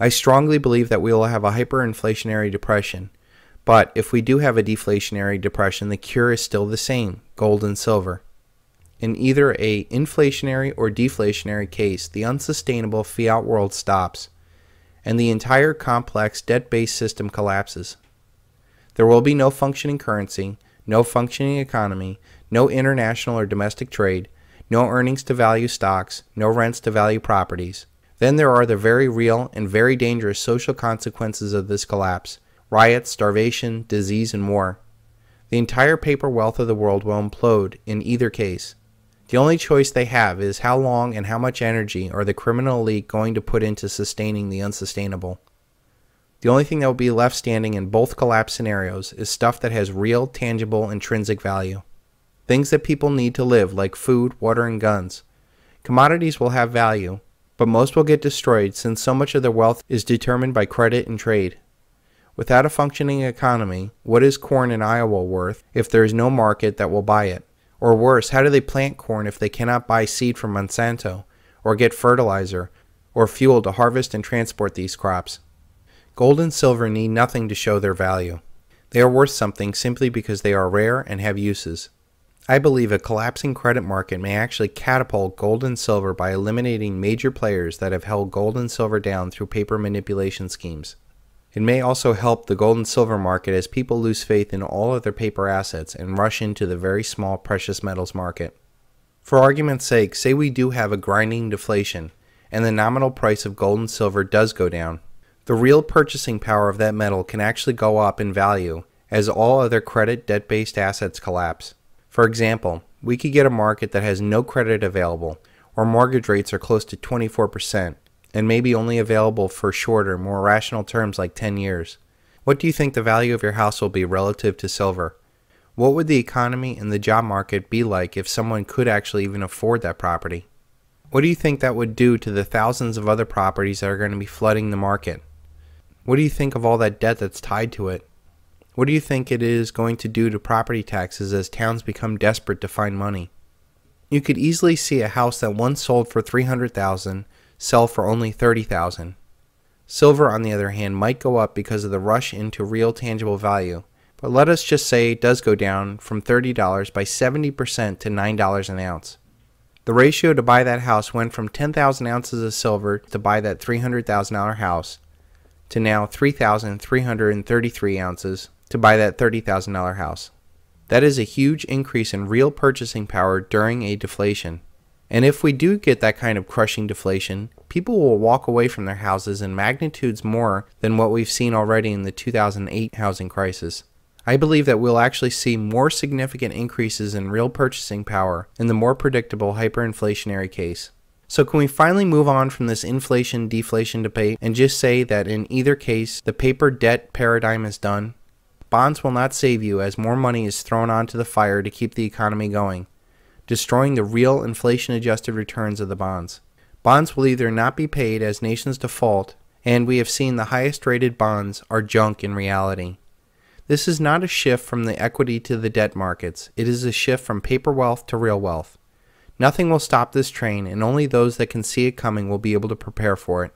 I strongly believe that we will have a hyperinflationary depression. But if we do have a deflationary depression, the cure is still the same: gold and silver. In either a inflationary or deflationary case, the unsustainable fiat world stops, and the entire complex debt-based system collapses. There will be no functioning currency, no functioning economy, no international or domestic trade, no earnings to value stocks, no rents to value properties. Then there are the very real and very dangerous social consequences of this collapse: riots, starvation, disease, and war. The entire paper wealth of the world will implode in either case. The only choice they have is how long and how much energy are the criminal elite going to put into sustaining the unsustainable. The only thing that will be left standing in both collapse scenarios is stuff that has real, tangible, intrinsic value. Things that people need to live, like food, water, and guns. Commodities will have value, but most will get destroyed since so much of their wealth is determined by credit and trade. Without a functioning economy, what is corn in Iowa worth if there is no market that will buy it? Or worse, how do they plant corn if they cannot buy seed from Monsanto, or get fertilizer, or fuel to harvest and transport these crops? Gold and silver need nothing to show their value. They are worth something simply because they are rare and have uses. I believe a collapsing credit market may actually catapult gold and silver by eliminating major players that have held gold and silver down through paper manipulation schemes. It may also help the gold and silver market as people lose faith in all of their paper assets and rush into the very small precious metals market. For argument's sake, say we do have a grinding deflation, and the nominal price of gold and silver does go down. The real purchasing power of that metal can actually go up in value as all other credit debt-based assets collapse. For example, we could get a market that has no credit available, or mortgage rates are close to 24%. And maybe only available for shorter, more rational terms like 10 years. What do you think the value of your house will be relative to silver? What would the economy and the job market be like if someone could actually even afford that property? What do you think that would do to the thousands of other properties that are going to be flooding the market? What do you think of all that debt that's tied to it? What do you think it is going to do to property taxes as towns become desperate to find money? You could easily see a house that once sold for $300,000 sell for only $30,000. Silver, on the other hand, might go up because of the rush into real tangible value, but let us just say it does go down from $30 by 70% to $9 an ounce. The ratio to buy that house went from 10,000 ounces of silver to buy that $300,000 house to now 3,333 ounces to buy that $30,000 house. That is a huge increase in real purchasing power during a deflation. And if we do get that kind of crushing deflation, people will walk away from their houses in magnitudes more than what we've seen already in the 2008 housing crisis. I believe that we'll actually see more significant increases in real purchasing power in the more predictable hyperinflationary case. So can we finally move on from this inflation-deflation debate and just say that in either case, the paper debt paradigm is done? Bonds will not save you as more money is thrown onto the fire to keep the economy going, destroying the real inflation-adjusted returns of the bonds. Bonds will either not be paid as nations default, and we have seen the highest-rated bonds are junk in reality. This is not a shift from the equity to the debt markets. It is a shift from paper wealth to real wealth. Nothing will stop this train, and only those that can see it coming will be able to prepare for it.